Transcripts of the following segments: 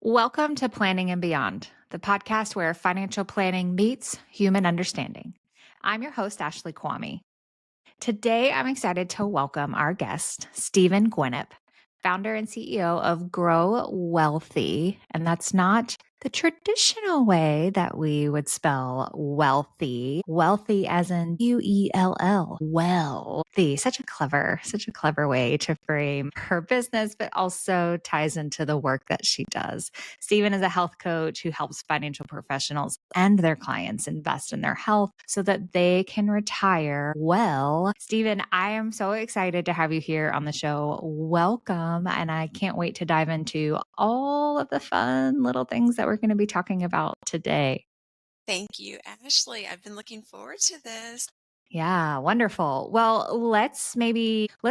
Welcome to Planning and Beyond, the podcast where financial planning meets human understanding. I'm your host, Ashley Kwame. Today, I'm excited to welcome our guest, Stevyn Guinnup, founder and CEO of Grow Wealthy. And that's not the traditional way that we would spell wealthy. Wealthy as in UELL. Wealthy. Such a clever way to frame her business, but also ties into the work that she does. Stevyn is a health coach who helps financial professionals and their clients invest in their health so that they can retire well. Stevyn, I am so excited to have you here on the show. Welcome. And I can't wait to dive into all of the fun little things that we're going to be talking about today. Thank you, Ashley. I've been looking forward to this. Yeah, wonderful. Well, let's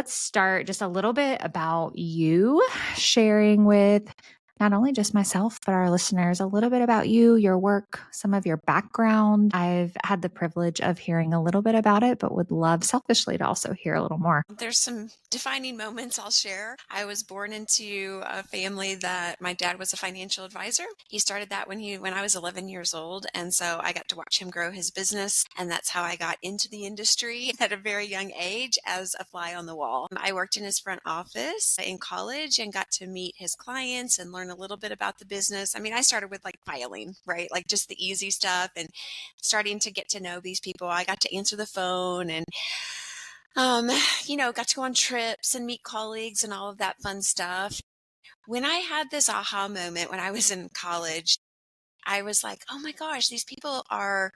start just a little bit about you, sharing with not only just myself, but our listeners a little bit about you, your work, some of your background. I've had the privilege of hearing a little bit about it, but would love selfishly to also hear a little more. There's some defining moments I'll share. I was born into a family that my dad was a financial advisor. He started that when I was 11 years old, and so I got to watch him grow his business, and that's how I got into the industry at a very young age as a fly on the wall. I worked in his front office in college and got to meet his clients and learn a little bit about the business. I mean, I started with like filing, right? Like just the easy stuff and starting to get to know these people. I got to answer the phone and got to go on trips and meet colleagues and all of that fun stuff. When I had this aha moment when I was in college, I was like, oh my gosh, these people are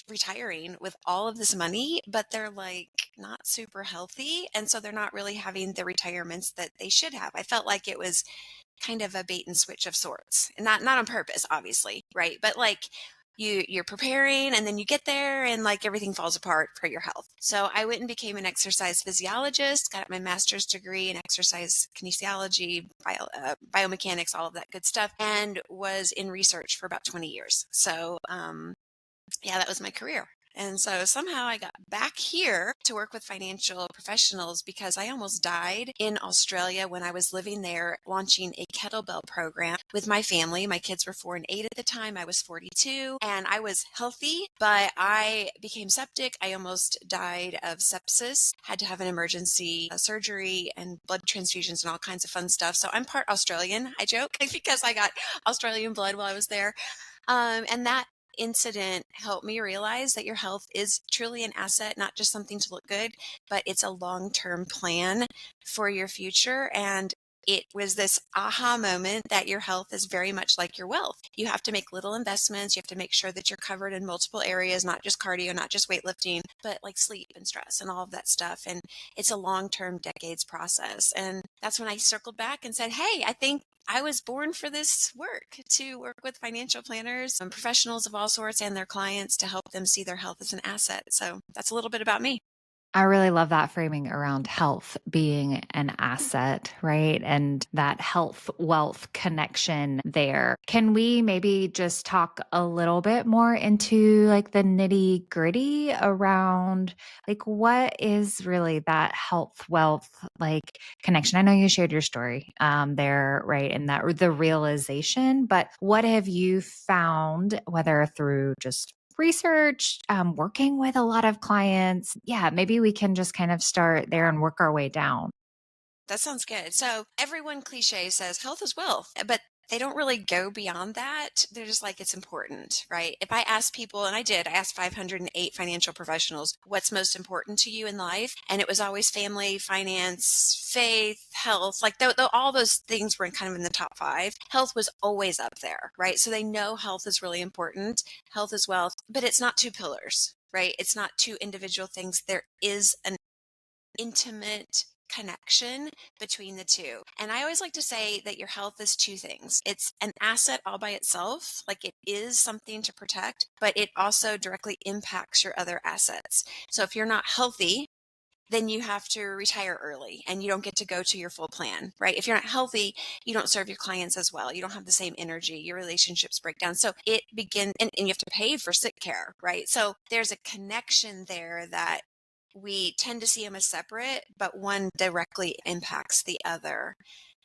retiring with all of this money, but they're like not super healthy. And so they're not really having the retirements that they should have. I felt like it was kind of a bait and switch of sorts, and not on purpose, obviously. Right. But like, you're preparing and then you get there and like everything falls apart for your health. So I went and became an exercise physiologist, got my master's degree in exercise kinesiology, biomechanics, all of that good stuff, and was in research for about 20 years. So, yeah, that was my career. And so somehow I got back here to work with financial professionals because I almost died in Australia when I was living there, launching a kettlebell program with my family. My kids were 4 and 8 at the time. I was 42 and I was healthy, but I became septic. I almost died of sepsis, had to have an emergency surgery and blood transfusions and all kinds of fun stuff. So I'm part Australian, I joke, because I got Australian blood while I was there. And that incident helped me realize that your health is truly an asset, not just something to look good, but it's a long-term plan for your future. And it was this aha moment that your health is very much like your wealth. You have to make little investments. You have to make sure that you're covered in multiple areas, not just cardio, not just weightlifting, but like sleep and stress and all of that stuff. And it's a long-term decades process. And that's when I circled back and said, hey, I think I was born for this work, to work with financial planners and professionals of all sorts and their clients to help them see their health as an asset. So that's a little bit about me. I really love that framing around health being an asset, right? And that health wealth connection there. Can we maybe just talk a little bit more into like the nitty gritty around like what is really that health wealth like connection? I know you shared your story there, right? And that the realization, but what have you found, whether through just research, working with a lot of clients. Yeah, maybe we can just kind of start there and work our way down. That sounds good. So everyone cliche says health is wealth, but they don't really go beyond that. They're just like, it's important, right? If I ask people, and I asked 508 financial professionals, what's most important to you in life? And it was always family, finance, faith, health, like all those things were kind of in the top 5. Health was always up there, right? So they know health is really important. Health is wealth, but it's not 2 pillars, right? It's not 2 individual things. There is an intimate connection between the 2. And I always like to say that your health is 2 things. It's an asset all by itself, like it is something to protect, but it also directly impacts your other assets. So if you're not healthy, then you have to retire early and you don't get to go to your full plan, right? If you're not healthy, you don't serve your clients as well. You don't have the same energy, your relationships break down. So it begins, and you have to pay for sick care, right? So there's a connection there that we tend to see them as separate, but one directly impacts the other.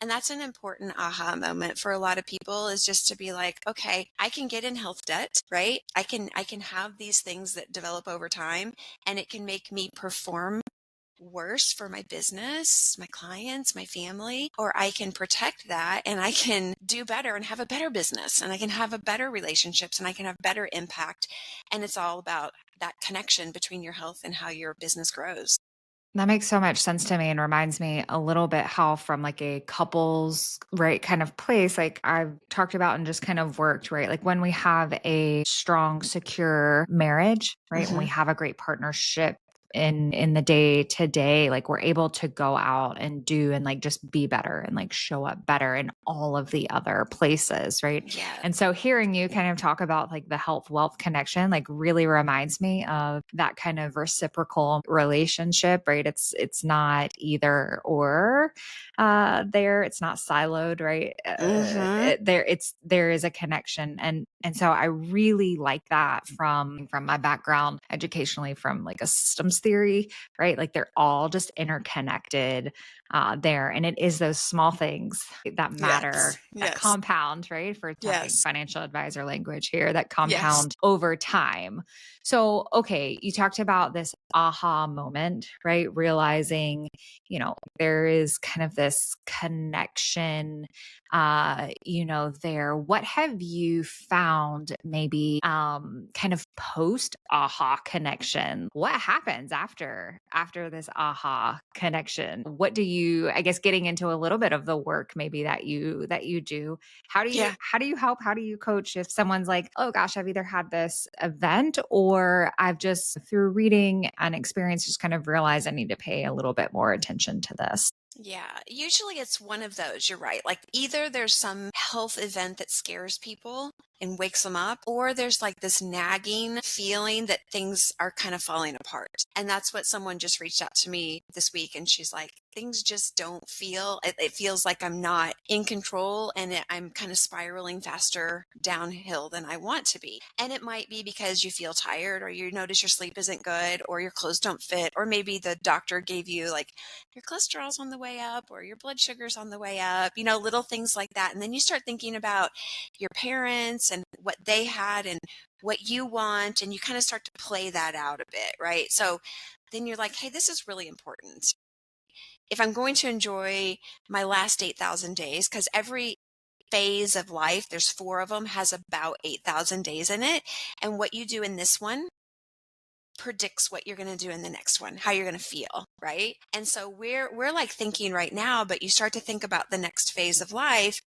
And that's an important aha moment for a lot of people, is just to be like, okay, I can get in health debt, right? I can have these things that develop over time, and it can make me perform worse for my business, my clients, my family, or I can protect that and I can do better and have a better business, and I can have a better relationships, and I can have better impact. And it's all about that connection between your health and how your business grows. That makes so much sense to me and reminds me a little bit how from like a couples, right, kind of place, like I've talked about and just kind of worked, right? Like when we have a strong, secure marriage, right? When we Hmm. have a great partnership in the day to day, like we're able to go out and do and like just be better and like show up better in all of the other places, right? Yeah. And so hearing you kind of talk about like the health wealth connection, like really reminds me of that kind of reciprocal relationship, right? It's not either or there. It's not siloed, right? Hmm. There is a connection. And so I really like that from my background educationally, from like a systems theory, right? Like they're all just interconnected there. And it is those small things that matter, Yes. that Yes. compound, right? For talking Yes. financial advisor language here, that Yes. compound over time. So, okay, you talked about this aha moment, right? Realizing, there is kind of this connection, there. What have you found maybe kind of post aha connection? What happens after this aha connection? What do you, I guess, getting into a little bit of the work maybe that you do, Yeah. how do you help? How do you coach if someone's like, oh gosh, I've either had this event or I've just through reading and experience just kind of realized I need to pay a little bit more attention to this? Yeah, usually it's one of those. You're right. Like either there's some health event that scares people and wakes them up, or there's like this nagging feeling that things are kind of falling apart. And that's what someone just reached out to me this week, and she's like, things just don't feel, it feels like I'm not in control, and I'm kind of spiraling faster downhill than I want to be. And it might be because you feel tired, or you notice your sleep isn't good, or your clothes don't fit, or maybe the doctor gave you like your cholesterol's on the way up or your blood sugar's on the way up, little things like that. And then you start thinking about your parents and what they had and what you want. And you kind of start to play that out a bit, right? So then you're like, hey, this is really important. If I'm going to enjoy my last 8,000 days, because every phase of life, there's 4 of them, has about 8,000 days in it. And what you do in this one predicts what you're going to do in the next one, how you're going to feel, right? And so we're like thinking right now, but you start to think about the next phase of life,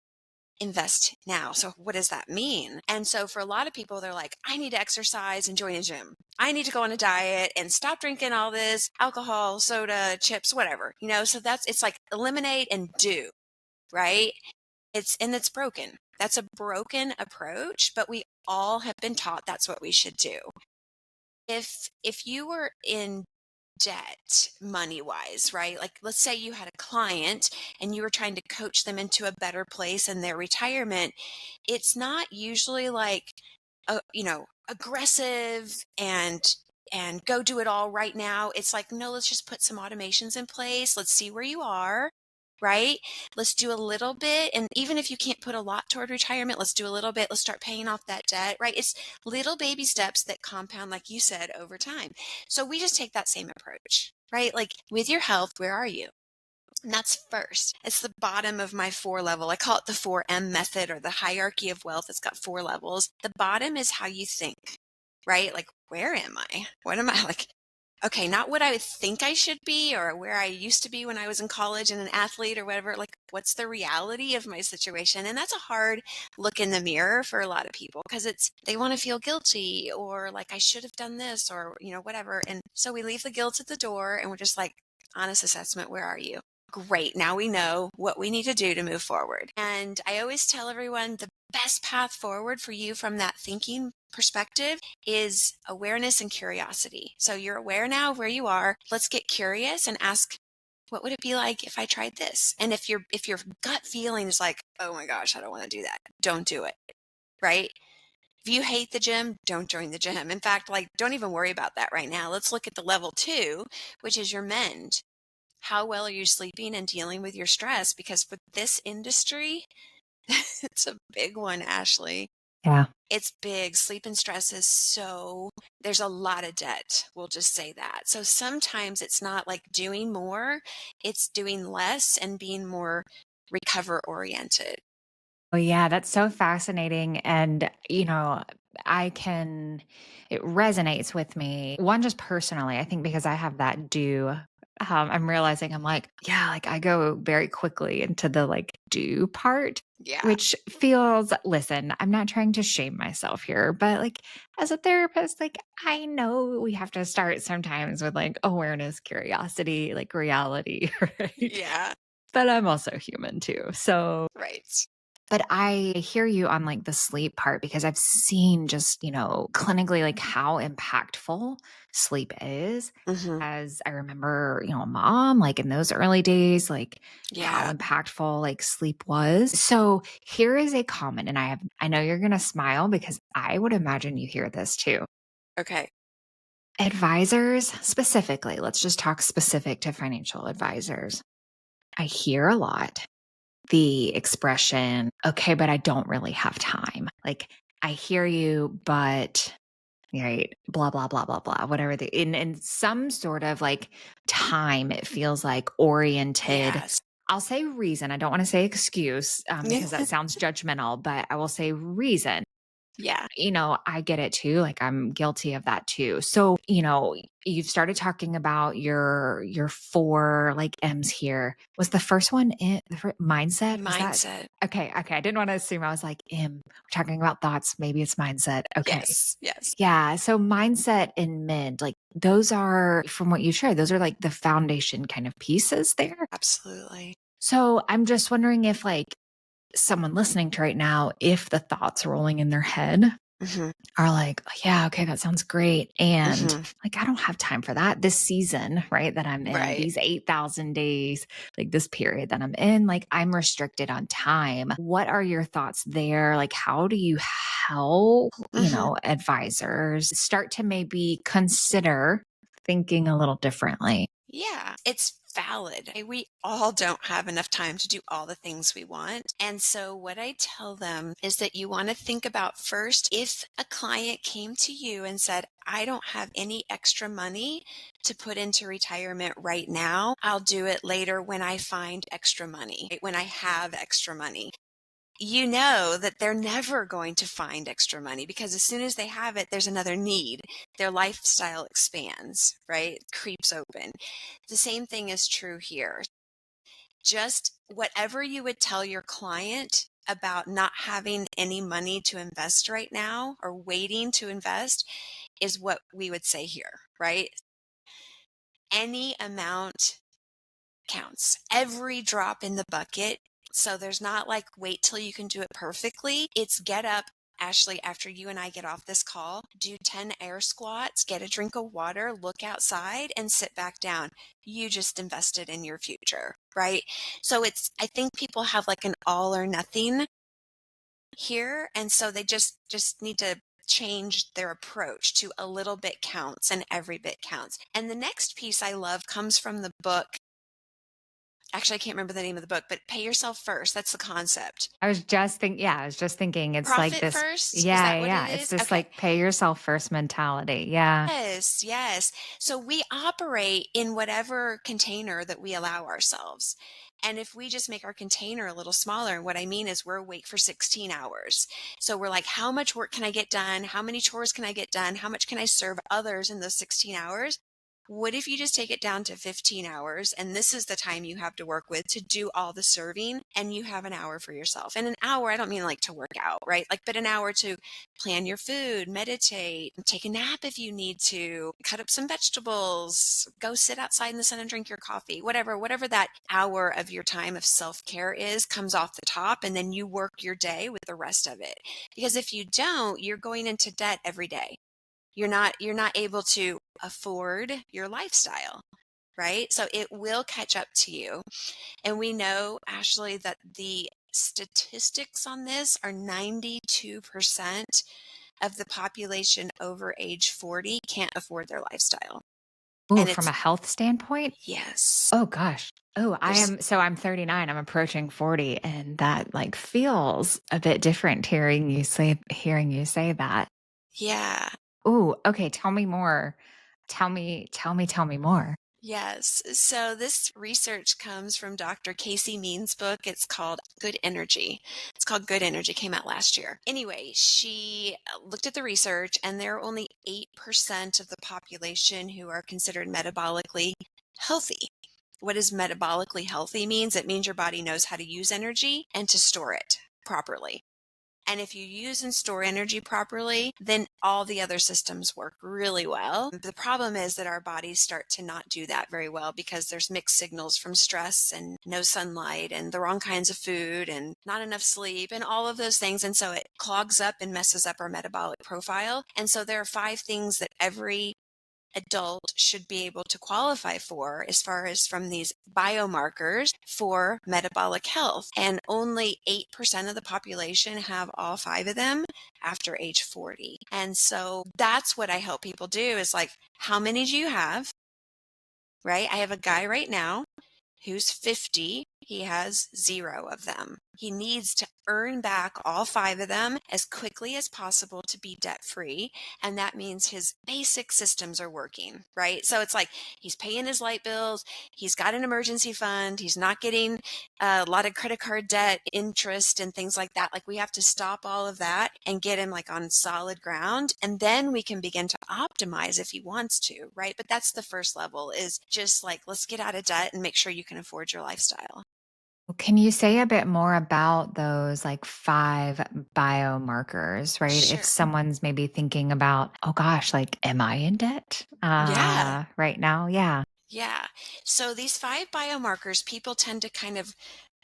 invest now. So what does that mean? And so for a lot of people, they're like, I need to exercise and join a gym. I need to go on a diet and stop drinking all this alcohol, soda, chips, whatever. So it's like eliminate and do, right? It's broken. That's a broken approach, but we all have been taught that's what we should do. If you were in debt money wise, right? Like let's say you had a client and you were trying to coach them into a better place in their retirement, it's not usually like aggressive and go do it all right now. It's like, no, let's just put some automations in place. Let's see where you are, right? Let's do a little bit. And even if you can't put a lot toward retirement, let's do a little bit. Let's start paying off that debt, right? It's little baby steps that compound, like you said, over time. So we just take that same approach, right? Like with your health, where are you? And that's first. It's the bottom of my 4 level. I call it the 4M method, or the hierarchy of wealth. It's got 4 levels. The bottom is how you think, right? Like, where am I? What am I like? Okay, not what I would think I should be or where I used to be when I was in college and an athlete or whatever. Like, what's the reality of my situation? And that's a hard look in the mirror for a lot of people, because they want to feel guilty, or like, I should have done this, or, whatever. And so we leave the guilt at the door and we're just like, honest assessment, where are you? Great. Now we know what we need to do to move forward. And I always tell everyone the best path forward for you from that thinking perspective is awareness and curiosity. So you're aware now of where you are. Let's get curious and ask, what would it be like if I tried this? And if your gut feeling is like, oh my gosh, I don't want to do that, don't do it, right? If you hate the gym, don't join the gym. In fact, like, don't even worry about that right now. Let's look at the level 2, which is your mend. How well are you sleeping and dealing with your stress? Because for this industry, it's a big one, Ashley. Yeah. It's big. Sleep and stress is there's a lot of debt. We'll just say that. So sometimes it's not like doing more, it's doing less and being more recover oriented. Oh, yeah, that's so fascinating. And, it resonates with me. One, just personally, I think because I have that do, I'm realizing I'm like, yeah, like I go very quickly into the like do part, Yeah. which feels, listen, I'm not trying to shame myself here, but like as a therapist, like I know we have to start sometimes with like awareness, curiosity, like reality, right? Yeah. But I'm also human too. So, Right. but I hear you on like the sleep part because I've seen just, clinically like how impactful sleep is. Hmm. As I remember, a mom, like in those early days, like how Yeah. impactful like sleep was. So here is a comment, and I know you're going to smile because I would imagine you hear this too. Okay. Advisors specifically, let's just talk specific to financial advisors. I hear a lot the expression, okay, but I don't really have time. Like, I hear you, but right, blah, blah, blah, blah, blah, whatever in some sort of like time, it feels like oriented. Yes. I'll say reason. I don't want to say excuse because that sounds judgmental, but I will say reason. Yeah. I get it too. Like I'm guilty of that too. So, you've started talking about your four like M's here. Was the first one mindset? Was that Mindset. okay? Okay. I didn't want to assume. I was like, we're talking about thoughts. Maybe it's mindset. Okay. Yes. Yes. Yeah. So mindset and mend, like those are from what you shared, those are like the foundation kind of pieces there. Absolutely. So I'm just wondering if like someone listening to right now, if the thoughts rolling in their head Hmm. are like, "Oh, yeah, okay, that sounds great. And Hmm. like, I don't have time for that this season, right? That I'm in Right. these 8,000 days, like this period that I'm in, like I'm restricted on time. What are your thoughts there? Like, how do you help, Hmm. advisors start to maybe consider thinking a little differently? Yeah, it's valid. We all don't have enough time to do all the things we want. And so, what I tell them is that you want to think about first if a client came to you and said, I don't have any extra money to put into retirement right now. I'll do it later when I find extra money, right? When I have extra money. You know that they're never going to find extra money because as soon as they have it, there's another need. Their lifestyle expands, right? Creeps open. The same thing is true here. Just whatever you would tell your client about not having any money to invest right now or waiting to invest is what we would say here, right? Any amount counts. Every drop in the bucket. So there's not like wait till you can do it perfectly. It's get up, Ashley, after you and I get off this call, do 10 air squats, get a drink of water, look outside, and sit back down. You just invested in your future, right? So I think people have like an all or nothing here. And so they just need to change their approach to a little bit counts and every bit counts. And the next piece I love comes from the book. Actually, I can't remember the name of the book, but pay yourself first. That's the concept. I was just thinking it's like Profit this. first? Is Yeah, that yeah, what it yeah. It's is? this Okay. like pay yourself first mentality. Yeah. Yes, yes. So we operate in whatever container that we allow ourselves. And if we just make our container a little smaller, and what I mean is we're awake for 16 hours. So we're like, how much work can I get done? How many chores can I get done? How much can I serve others in those 16 hours? What if you just take it down to 15 hours and this is the time you have to work with to do all the serving and you have an hour for yourself? And an hour, I don't mean like to work out, right? Like, but an hour to plan your food, meditate, take a nap if you need to, cut up some vegetables, go sit outside in the sun and drink your coffee, whatever that hour of your time of self-care is comes off the top and then you work your day with the rest of it. Because if you don't, you're going into debt every day. You're not able to afford your lifestyle, right? So it will catch up to you. And we know, Ashley, that the statistics on this are 92% of the population over age 40 can't afford their lifestyle. Oh, And from it's, a health standpoint? yes, Oh gosh. Oh, there's, I'm 39, I'm approaching 40, and that like feels a bit different hearing you say that. yeah. Oh, okay, tell me more. Tell me more. Yes. So this research comes from Dr. Casey Means' book. It's called Good Energy. It's called Good Energy, came out last year. Anyway, she looked at the research, and there are only 8% of the population who are considered metabolically healthy. What does metabolically healthy means? It means your body knows how to use energy and to store it properly. And if you use and store energy properly, then all the other systems work really well. The problem is that our bodies start to not do that very well because there's mixed signals from stress and no sunlight and the wrong kinds of food and not enough sleep and all of those things. And so it clogs up and messes up our metabolic profile. And so there are 5 things that every adult should be able to qualify for as far as from these biomarkers for metabolic health. And only 8% of the population have all 5 of them after age 40. And so that's what I help people do is like, how many do you have? Right? I have a guy right now who's 50. He has 0 of them. He needs to earn back all 5 of them as quickly as possible to be debt free. And that means his basic systems are working, right? So it's like he's paying his light bills. He's got an emergency fund. He's not getting a lot of credit card debt, interest, and things like that. Like we have to stop all of that and get him like on solid ground. And then we can begin to optimize if he wants to, right? But that's the first level is just like, let's get out of debt and make sure you can afford your lifestyle. Can you say a bit more about those like 5 biomarkers, right? If Sure. someone's maybe thinking about, oh gosh, like, am I in debt Yeah. right now? Yeah. Yeah. So these 5 biomarkers, people tend to kind of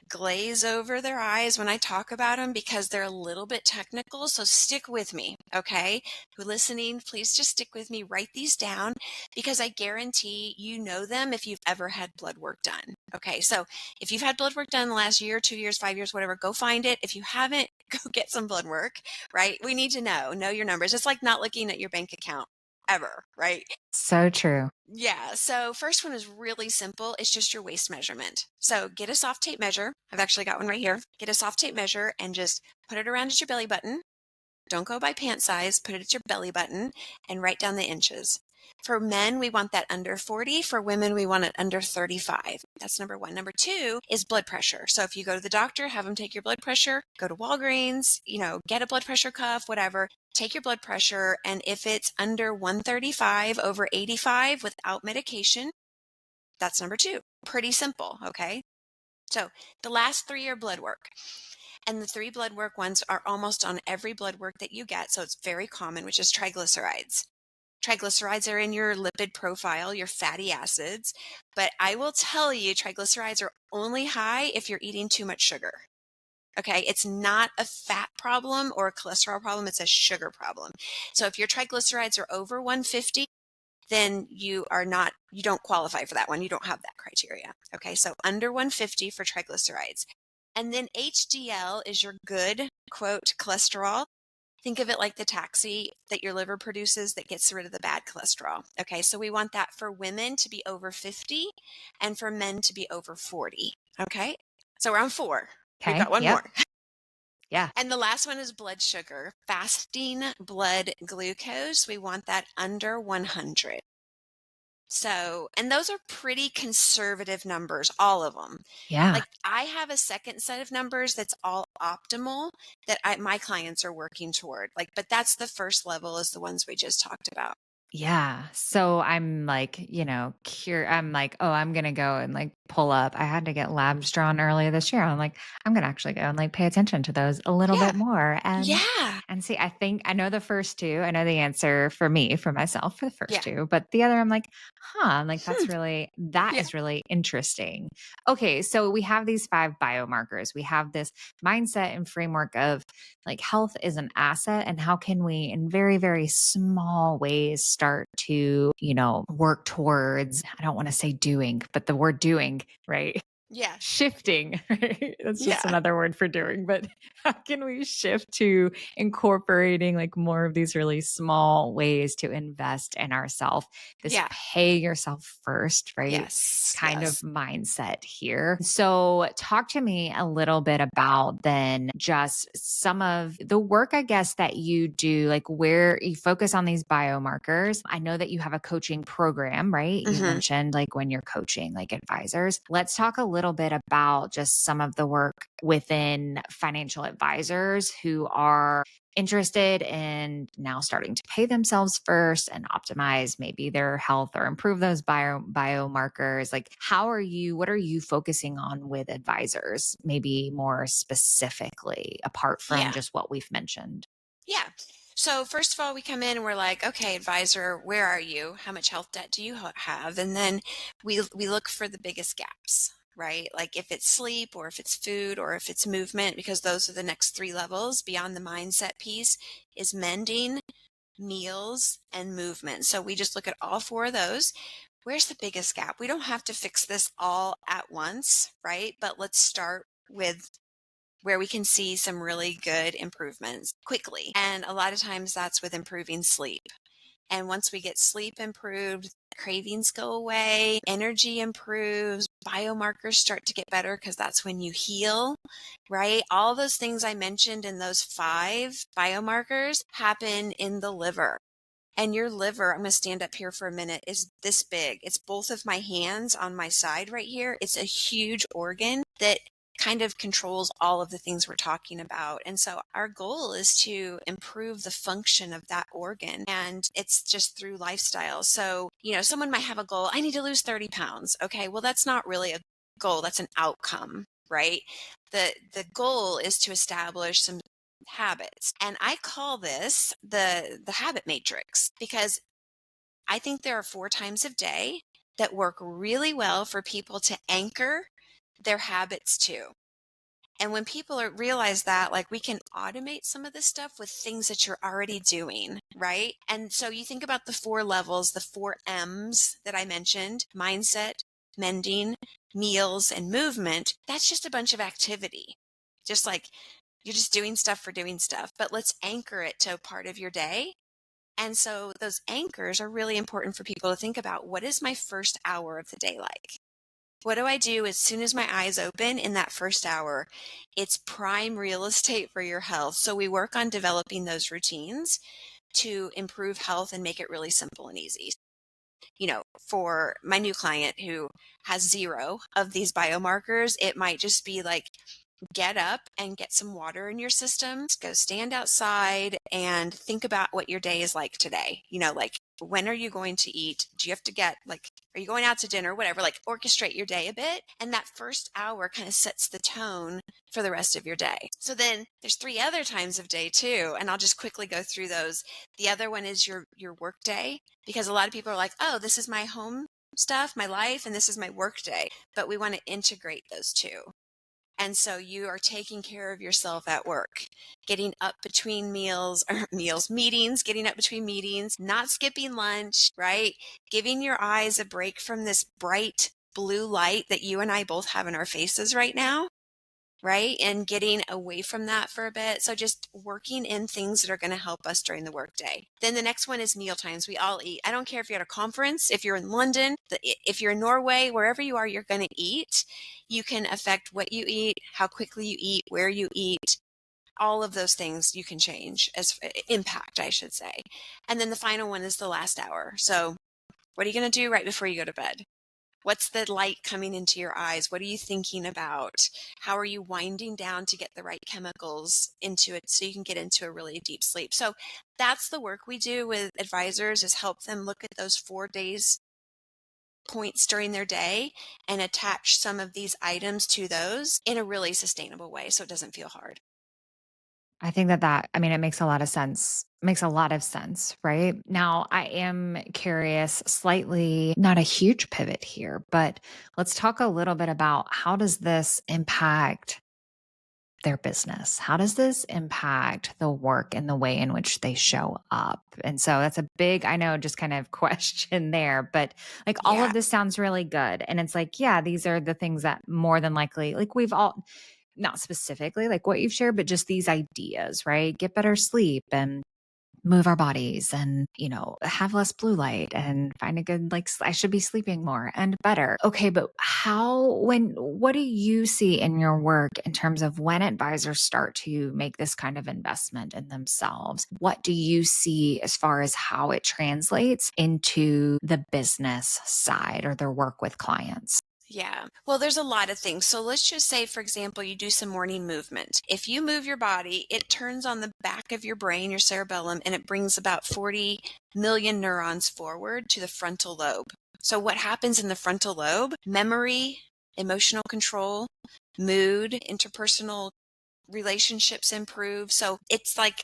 glaze over their eyes when I talk about them because they're a little bit technical. So stick with me, okay? Who listening, please just stick with me. Write these down because I guarantee you know them if you've ever had blood work done. Okay, so if you've had blood work done in the last year, 2 years, 5 years, whatever, go find it. If you haven't, go get some blood work, right? We need to know your numbers. It's like not looking at your bank account ever, right? So true. Yeah. So first one is really simple. It's just your waist measurement. So get a soft tape measure. I've actually got one right here. Get a soft tape measure and just put it around at your belly button. Don't go by pant size. Put it at your belly button and write down the inches. For men, we want that under 40. For women, we want it under 35. That's number 1. Number 2 is blood pressure. So if you go to the doctor, have them take your blood pressure, go to Walgreens, get a blood pressure cuff, whatever, take your blood pressure. And if it's under 135 over 85 without medication, that's number 2. Pretty simple. Okay. So the last 3 are blood work. And the 3 blood work ones are almost on every blood work that you get. So it's very common, which is triglycerides. Triglycerides are in your lipid profile, your fatty acids. But I will tell you, triglycerides are only high if you're eating too much sugar. Okay, it's not a fat problem or a cholesterol problem, it's a sugar problem. So if your triglycerides are over 150, then you don't qualify for that one. You don't have that criteria. Okay, so under 150 for triglycerides. And then HDL is your good, quote, cholesterol. Think of it like the taxi that your liver produces that gets rid of the bad cholesterol. Okay, so we want that for women to be over 50 and for men to be over 40. Okay, so we're on 4. We've Okay. got one Yep. more. Yeah. And the last one is blood sugar. Fasting blood glucose, we want that under 100. So, and those are pretty conservative numbers, all of them. Yeah. Like I have a second set of numbers that's all optimal that my clients are working toward. Like, but that's the first level is the ones we just talked about. Yeah. So I'm like, I'm like, oh, I'm going to go and like pull up. I had to get labs drawn earlier this year. I'm like, I'm going to actually go and like pay attention to those a little Yeah. bit more Yeah. and see, I think I know the first 2. I know the answer for me, for myself for the Yeah. first 2, but the other I'm like, I'm like, Hmm. that Yeah. is really interesting. Okay. So we have these 5 biomarkers. We have this mindset and framework of like health is an asset and how can we in very, very small ways start to, work towards, I don't want to say doing, but the word doing, right? Yeah. shifting, right? That's just Yeah. another word for doing, but how can we shift to incorporating like more of these really small ways to invest in ourselves, this Yeah. pay yourself first, right? Yes. Kind of Yes. mindset here. So talk to me a little bit about then just some of the work, I guess, that you do, like where you focus on these biomarkers. I know that you have a coaching program, right? You Mm-hmm. mentioned like when you're coaching like advisors. Let's talk a little bit about just some of the work within financial advisors who are interested in now starting to pay themselves first and optimize maybe their health or improve those biomarkers. Like what are you focusing on with advisors, maybe more specifically apart from Yeah. just what we've mentioned? Yeah. So first of all, we come in and we're like, okay, advisor, where are you? How much health debt do you have? And then we look for the biggest gaps, right? Like if it's sleep or if it's food or if it's movement, because those are the next three levels beyond the mindset piece is mending, meals, and movement. So we just look at all four of those. Where's the biggest gap? We don't have to fix this all at once, right? But let's start with where we can see some really good improvements quickly. And a lot of times that's with improving sleep. And once we get sleep improved, cravings go away, energy improves, biomarkers start to get better because that's when you heal, right? All those things I mentioned in those 5 biomarkers happen in the liver. And your liver, I'm going to stand up here for a minute, is this big. It's both of my hands on my side right here. It's a huge organ that kind of controls all of the things we're talking about. And so our goal is to improve the function of that organ. And it's just through lifestyle. So, someone might have a goal, I need to lose 30 pounds. Okay, well, that's not really a goal. That's an outcome, right? The goal is to establish some habits. And I call this the habit matrix because I think there are 4 times of day that work really well for people to anchor their habits to. And when people realize that, like we can automate some of this stuff with things that you're already doing, right? And so you think about the 4 levels, the 4 M's that I mentioned, mindset, mending, meals, and movement. That's just a bunch of activity. Just like you're just doing stuff for doing stuff, but let's anchor it to a part of your day. And so those anchors are really important for people to think about. What is my first hour of the day like? What do I do as soon as my eyes open in that first hour? It's prime real estate for your health. So we work on developing those routines to improve health and make it really simple and easy. For my new client who has 0 of these biomarkers, it might just be like, get up and get some water in your system. Go stand outside and think about what your day is like today. Like when are you going to eat? Do you have to are you going out to dinner? Whatever, like orchestrate your day a bit. And that first hour kind of sets the tone for the rest of your day. So then there's 3 other times of day too. And I'll just quickly go through those. The other one is your work day, because a lot of people are like, oh, this is my home stuff, my life, and this is my work day. But we want to integrate those two. And so you are taking care of yourself at work, getting up between meetings, getting up between meetings, not skipping lunch, right? Giving your eyes a break from this bright blue light that you and I both have in our faces right now, right? And getting away from that for a bit. So just working in things that are going to help us during the workday. Then the next one is meal times. We all eat. I don't care if you're at a conference, if you're in London, if you're in Norway, wherever you are, you're going to eat. You can affect what you eat, how quickly you eat, where you eat. All of those things you can change as impact, I should say. And then the final one is the last hour. So what are you going to do right before you go to bed? What's the light coming into your eyes? What are you thinking about? How are you winding down to get the right chemicals into it so you can get into a really deep sleep? So that's the work we do with advisors, is help them look at those 4 days points during their day and attach some of these items to those in a really sustainable way so it doesn't feel hard. I think it makes a lot of sense. Makes a lot of sense, right? Now, I am curious, slightly, not a huge pivot here, but let's talk a little bit about how does this impact their business? How does this impact the work and the way in which they show up? And so that's a big, I know, just kind of question there, but like all Yeah. of this sounds really good. And it's like, yeah, these are the things that more than likely, like we've all, not specifically like what you've shared, but just these ideas, right? Get better sleep and move our bodies and, have less blue light and find a good, like, I should be sleeping more and better. Okay. But what do you see in your work in terms of when advisors start to make this kind of investment in themselves? What do you see as far as how it translates into the business side or their work with clients? Yeah. Well, there's a lot of things. So let's just say, for example, you do some morning movement. If you move your body, it turns on the back of your brain, your cerebellum, and it brings about 40 million neurons forward to the frontal lobe. So what happens in the frontal lobe? Memory, emotional control, mood, interpersonal relationships improve. So it's like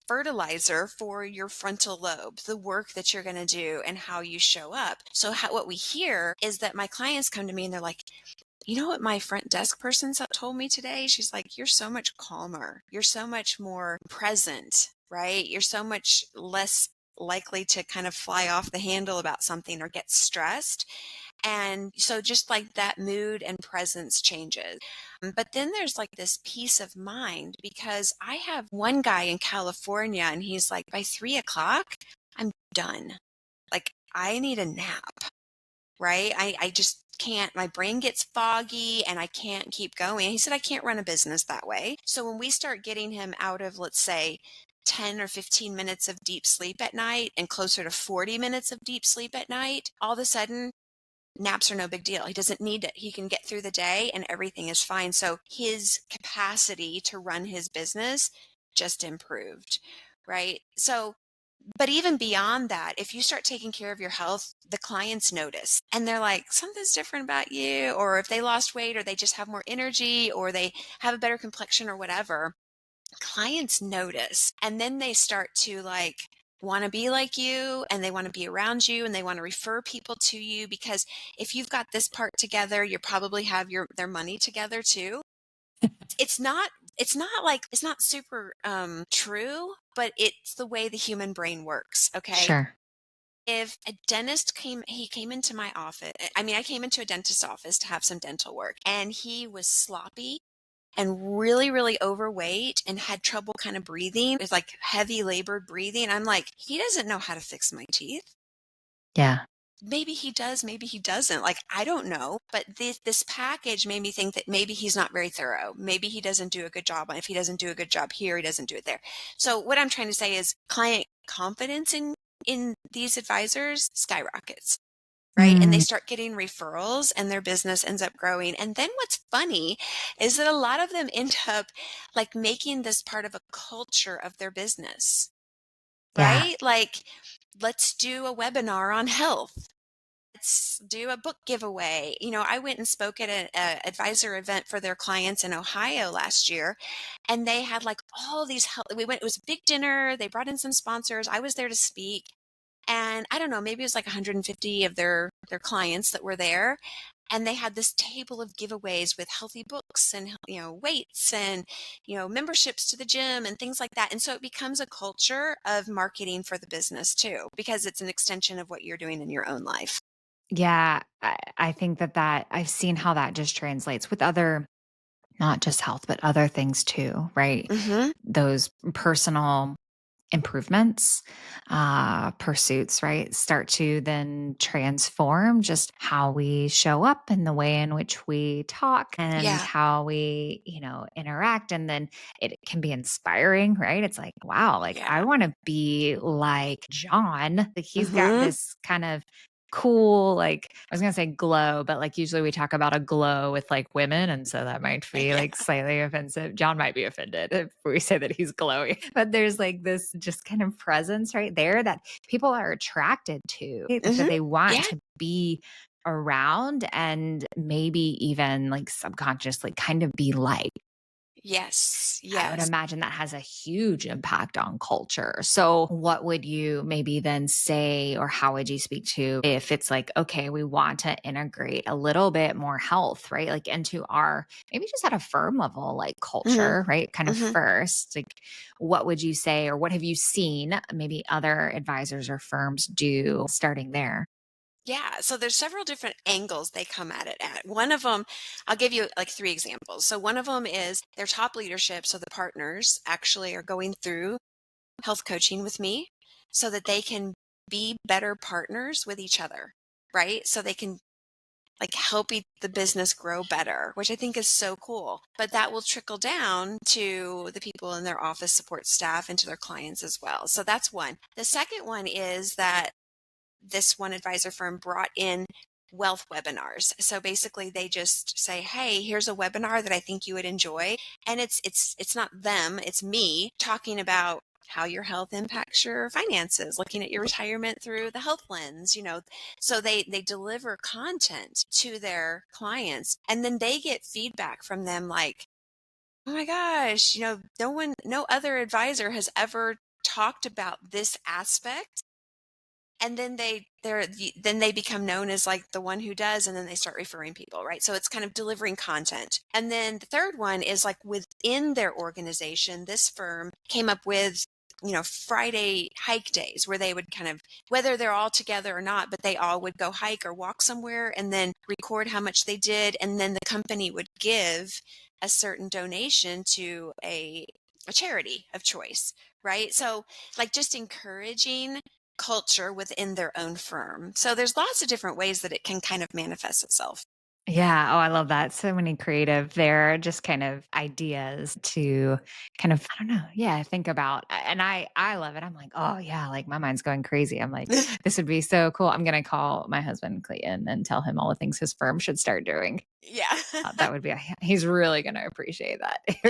fertilizer for your frontal lobe, the work that you're going to do and how you show up. So what we hear is that my clients come to me and they're like, you know what my front desk person told me today? She's like, you're so much calmer. You're so much more present, right? You're so much less likely to kind of fly off the handle about something or get stressed. And so just like that mood and presence changes. But then there's like this peace of mind because I have one guy in California and he's like, by 3 o'clock, I'm done. Like I need a nap, right? I just can't, my brain gets foggy and I can't keep going. He said, I can't run a business that way. So when we start getting him out of, let's say, 10 or 15 minutes of deep sleep at night and closer to 40 minutes of deep sleep at night, all of a sudden naps are no big deal. He doesn't need it. He can get through the day and everything is fine. So his capacity to run his business just improved, right? So, but even beyond that, if you start taking care of your health, the clients notice and they're like, something's different about you. Or if they lost weight or they just have more energy or they have a better complexion or whatever, clients notice. And then they start to like, want to be like you and they want to be around you and they want to refer people to you because if you've got this part together, you probably have their money together too. It's not super true, but it's the way the human brain works. Okay. Sure. If a dentist came into my office, I came into a dentist's office to have some dental work and he was sloppy and really, really overweight and had trouble kind of breathing. It's like heavy labored breathing. I'm like, he doesn't know how to fix my teeth. Yeah. Maybe he does, maybe he doesn't. Like, I don't know. But this package made me think that maybe he's not very thorough. Maybe he doesn't do a good job. And if he doesn't do a good job here, he doesn't do it there. So what I'm trying to say is client confidence in these advisors skyrockets. Right. And they start getting referrals and their business ends up growing. And then what's funny is that a lot of them end up like making this part of a culture of their business, Yeah. right? Like, let's do a webinar on health. Let's do a book giveaway. I went and spoke at an advisor event for their clients in Ohio last year, and they had like all these health. It was a big dinner. They brought in some sponsors. I was there to speak. And I don't know, maybe it was like 150 of their clients that were there. And they had this table of giveaways with healthy books and, weights and, memberships to the gym and things like that. And so it becomes a culture of marketing for the business too, because it's an extension of what you're doing in your own life. Yeah. I think that I've seen how that just translates with other, not just health, but other things too, right? Mm-hmm. Those personal improvements, pursuits, right, start to then transform just how we show up and the way in which we talk and Yeah. how we, interact. And then it can be inspiring, right? It's like, wow, like I Yeah. want to be like John. Like he's got Mm-hmm. this kind of cool, like I was gonna say glow, but like usually we talk about a glow with like women, and so that might be Yeah. like slightly offensive. John might be offended if we say that he's glowy, but there's like this just kind of presence right there that people are attracted to, that Mm-hmm. they want Yeah. to be around and maybe even like subconsciously kind of be like. Yes. I would Yes. imagine that has a huge impact on culture. So, what would you maybe then say, or how would you speak to if it's like, okay, we want to integrate a little bit more health, right? Like into our maybe just at a firm level, like Hmm. culture, right? Kind of Hmm. first, like, what would you say, or what have you seen maybe other advisors or firms do starting there? Yeah, so there's several different angles they come at it at. One of them, I'll give you like three examples. So one of them is their top leadership, so the partners actually are going through health coaching with me so that they can be better partners with each other, right? So they can like help the business grow better, which I think is so cool. But that will trickle down to the people in their office support staff and to their clients as well. So that's one. The second one is that this one advisor firm brought in wealth webinars. So basically they just say, "Hey, here's a webinar that I think you would enjoy." And it's not them, it's me talking about how your health impacts your finances, looking at your retirement through the health lens, So they deliver content to their clients and then they get feedback from them like, "Oh my gosh, no other advisor has ever talked about this aspect." And then they become known as like the one who does, and then they start referring people, right? So it's kind of delivering content. And then the third one is like within their organization, this firm came up with Friday hike days where they would kind of, whether they're all together or not, but they all would go hike or walk somewhere and then record how much they did, and then the company would give a certain donation to a charity of choice, right? So like just encouraging culture within their own firm. So there's lots of different ways that it can kind of manifest itself. Yeah. Oh, I love that. So many creative there, just kind of ideas to kind of, I don't know. Yeah. Think about, and I love it. I'm like, oh yeah, like my mind's going crazy. I'm like, this would be so cool. I'm going to call my husband Clayton and tell him all the things his firm should start doing. Yeah. That would be, he's really going to appreciate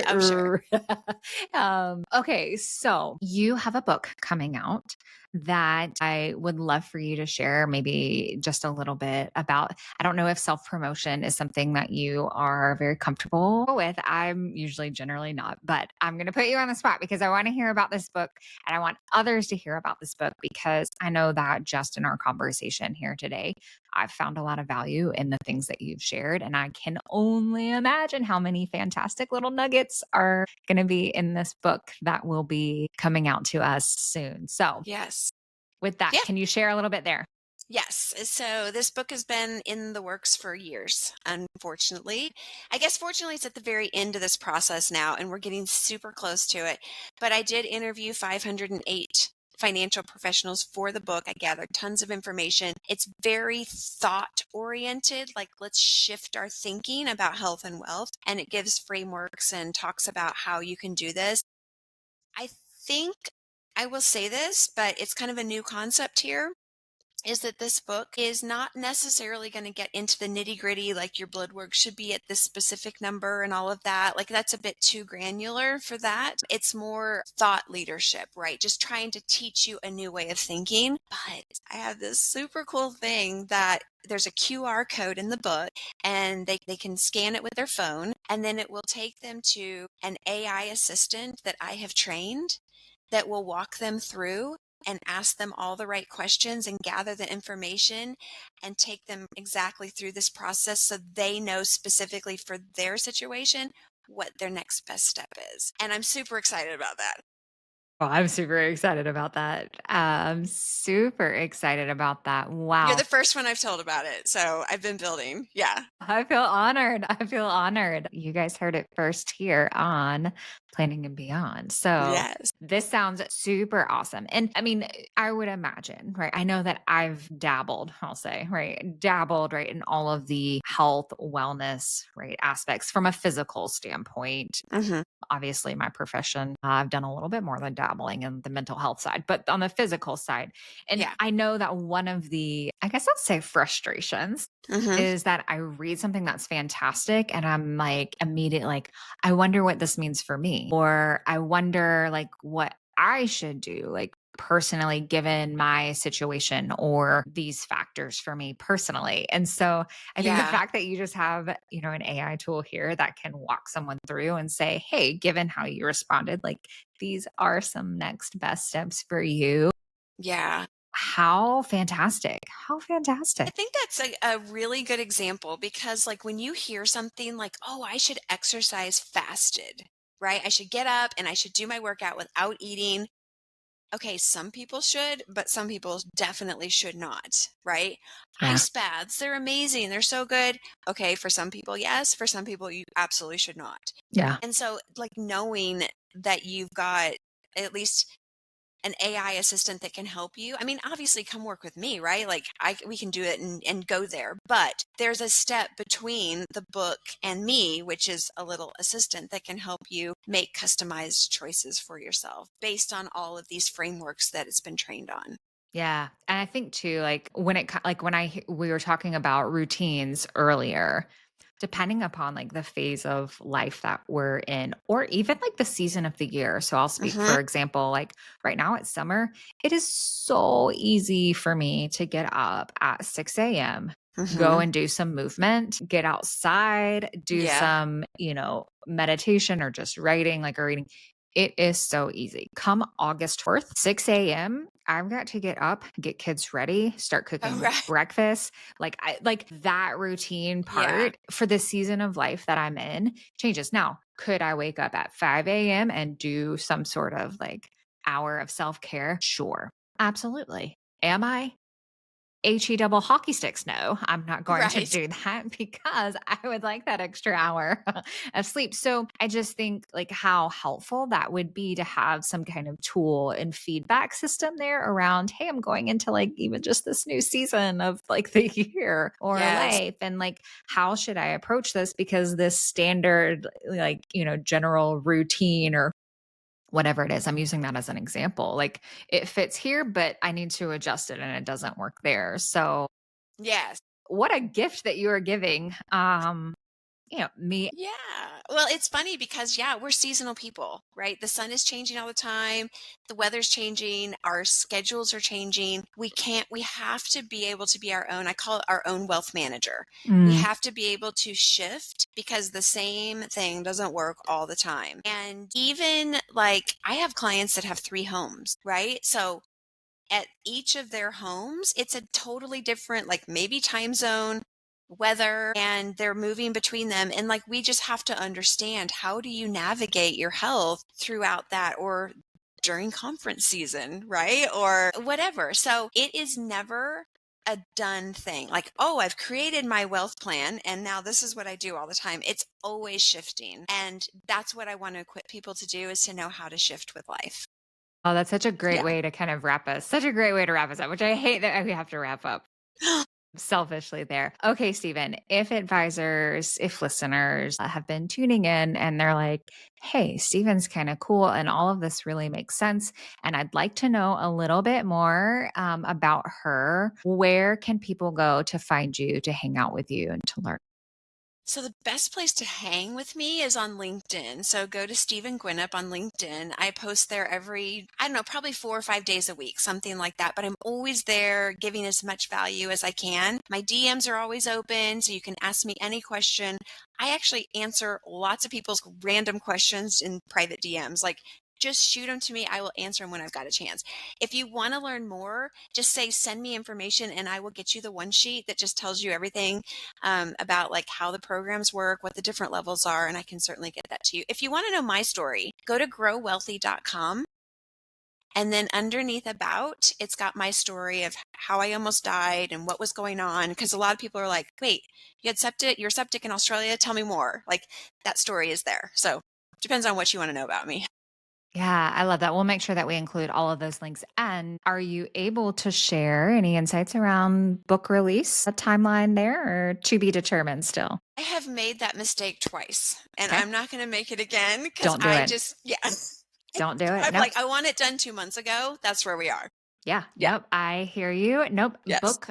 I'm sure. that. Okay. So you have a book coming out that I would love for you to share maybe just a little bit about. I don't know if self promotion is something that you are very comfortable with. I'm usually generally not, but I'm going to put you on the spot because I want to hear about this book and I want others to hear about this book because I know that just in our conversation here today, I've found a lot of value in the things that you've shared. And I can only imagine how many fantastic little nuggets are going to be in this book that will be coming out to us soon. So, Yes. with that, Yeah. can you share a little bit there? Yes. So this book has been in the works for years, unfortunately. I guess fortunately it's at the very end of this process now and we're getting super close to it. But I did interview 508 financial professionals for the book. I gathered tons of information. It's very thought oriented, like let's shift our thinking about health and wealth. And it gives frameworks and talks about how you can do this. I think I will say this, but it's kind of a new concept here is that this book is not necessarily going to get into the nitty gritty, like your blood work should be at this specific number and all of that. Like that's a bit too granular for that. It's more thought leadership, right? Just trying to teach you a new way of thinking. But I have this super cool thing that there's a QR code in the book and they can scan it with their phone and then it will take them to an AI assistant that I have trained that will walk them through and ask them all the right questions and gather the information and take them exactly through this process so they know specifically for their situation what their next best step is. And I'm super excited about that. Oh, I'm super excited about that. I'm super excited about that. You're Wow. the first one I've told about it. So I've been building. Yeah. I feel honored. I feel honored. You guys heard it first here on Planning and Beyond. So Yes. this sounds super awesome. And I mean, I would imagine, right? I know that I've dabbled, I'll say, right? Dabbled, right, in all of the health, wellness, right, aspects from a physical standpoint. Hmm. Obviously, my profession, I've done a little bit more than dabbling in the mental health side, but on the physical side. And Yeah. I know that one of the, I guess I'll say frustrations Hmm. is that I read something that's fantastic and I'm like immediately like, I wonder what this means for me. Or I wonder like what I should do. Like personally given my situation or these factors for me personally. And so I think the Yeah. fact that you just have, an AI tool here that can walk someone through and say, hey, given how you responded, like these are some next best steps for you. Yeah. How fantastic. How fantastic. I think that's a really good example because, like, when you hear something like, oh, I should exercise fasted, right? I should get up and I should do my workout without eating. Okay, some people should, but some people definitely should not, right? Yeah. Ice baths, they're amazing. They're so good. Okay, for some people, yes. For some people, you absolutely should not. Yeah. And so, like, knowing that you've got at least an AI assistant that can help you. I mean, obviously come work with me, right? Like we can do it and go there, but there's a step between the book and me, which is a little assistant that can help you make customized choices for yourself based on all of these frameworks that it's been trained on. Yeah. And I think too, like we were talking about routines earlier, depending upon like the phase of life that we're in, or even like the season of the year. So I'll speak, Mhm. for example, like right now it's summer. It is so easy for me to get up at 6 a.m., go Mhm. and do some movement, get outside, do Yeah. some, meditation or just writing, like or reading. It is so easy. Come August 4th, 6 a.m., I've got to get up, get kids ready, start Oh, cooking right. breakfast. Like that routine Yeah. part for the season of life that I'm in changes. Now, could I wake up at 5 a.m. and do some sort of like hour of self-care? Sure. Absolutely. Am I? HE double hockey sticks. No, I'm not going to Right. do that because I would like that extra hour of sleep. So I just think like how helpful that would be to have some kind of tool and feedback system there around, hey, I'm going into like even just this new season of like the year or Yes. life. And like, how should I approach this? Because this standard, like, general routine or whatever it is, I'm using that as an example. Like it fits here, but I need to adjust it and it doesn't work there. So Yes. what a gift that you are giving me. Yeah. Well, it's funny because, yeah, we're seasonal people, right? The sun is changing all the time. The weather's changing. Our schedules are changing. We have to be able to be our own, I call it our own wealth manager. We Mm, have to be able to shift because the same thing doesn't work all the time. And even like I have clients that have 3 homes, right? So at each of their homes, it's a totally different, like maybe time zone, weather, and they're moving between them. And like, we just have to understand how do you navigate your health throughout that or during conference season, right? Or whatever. So it is never a done thing. Like, oh, I've created my wealth plan and now this is what I do all the time. It's always shifting. And that's what I want to equip people to do is to know how to shift with life. oh, that's such a great Yeah. way to kind of such a great way to wrap us up, which I hate that we have to wrap up selfishly there. Okay, Stephen, if listeners have been tuning in and they're like, hey, Stephen's kind of cool and all of this really makes sense. And I'd like to know a little bit more about her. Where can people go to find you, to hang out with you, and to learn? So the best place to hang with me is on LinkedIn. So go to Stevyn Guinnup on LinkedIn. I post there every, I don't know, probably 4 or 5 days a week, something like that. But I'm always there giving as much value as I can. My DMs are always open, so you can ask me any question. I actually answer lots of people's random questions in private DMs. Like, just shoot them to me. I will answer them when I've got a chance. If you want to learn more, just say, send me information and I will get you the one sheet that just tells you everything about like how the programs work, what the different levels are, and I can certainly get that to you. If you want to know my story, go to growwealthy.com. And then underneath about, it's got my story of how I almost died and what was going on. Because a lot of people are like, wait, you're septic in Australia. Tell me more. Like that story is there. So depends on what you want to know about me. Yeah, I love that. We'll make sure that we include all of those links. And are you able to share any insights around book release, a timeline there, or to be determined still? I have made that mistake twice and Okay. I'm not going to make it again because Don't do I it. just, yeah. Don't do it. I'm Nope. like, I want it done 2 months ago. That's where we are. Yeah. Yeah. Nope. I hear you. Nope. Yes. Book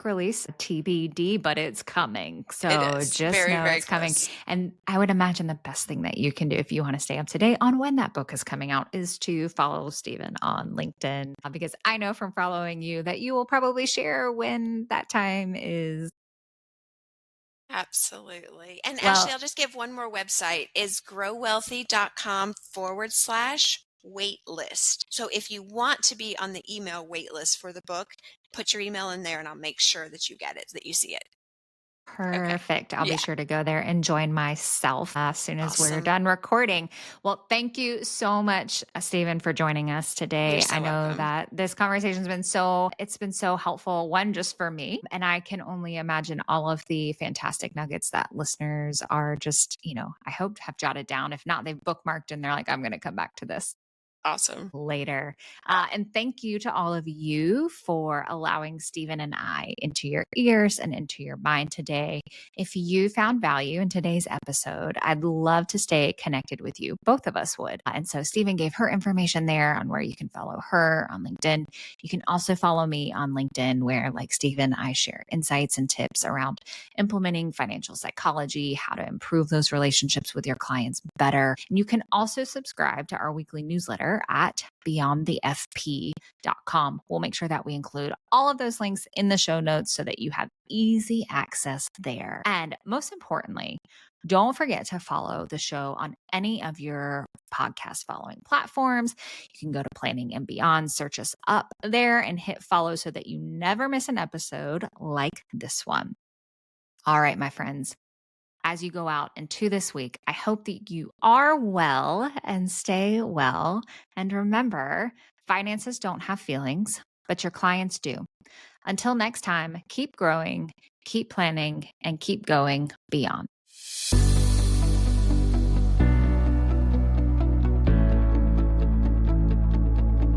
release TBD, but it's coming. It So is. just Very, know very it's coming. close. And I would imagine the best thing that you can do if you want to stay up to date on when that book is coming out is to follow Stevyn on LinkedIn, because I know from following you that you will probably share when that time is. Absolutely. And Ashley, Well, I'll just give one more website is growwealthy.com/wait list. So if you want to be on the email wait list for the book, put your email in there and I'll make sure that you get it, that you see it. Okay. perfect. I'll Yeah. be sure to go there and join myself as soon as we're Awesome. done recording. Well, thank you so much, Stevyn, for joining us You're today. I so know welcome. that this conversation's it's been so helpful, one, just for me. And I can only imagine all of the fantastic nuggets that listeners are just, I hope have jotted down. If not, they've bookmarked and they're like, I'm going to come back to this Awesome. later. And thank you to all of you for allowing Stevyn and I into your ears and into your mind today. If you found value in today's episode, I'd love to stay connected with you. Both of us would. And so Stevyn gave her information there on where you can follow her on LinkedIn. You can also follow me on LinkedIn, where, like Stevyn, I share insights and tips around implementing financial psychology, how to improve those relationships with your clients better. And you can also subscribe to our weekly newsletter at beyondthefp.com. We'll make sure that we include all of those links in the show notes so that you have easy access there. And most importantly, don't forget to follow the show on any of your podcast following platforms. You can go to Planning and Beyond, search us up there and hit follow so that you never miss an episode like this one. All right, my friends. As you go out into this week, I hope that you are well and stay well. And remember, finances don't have feelings, but your clients do. Until next time, keep growing, keep planning, and keep going beyond.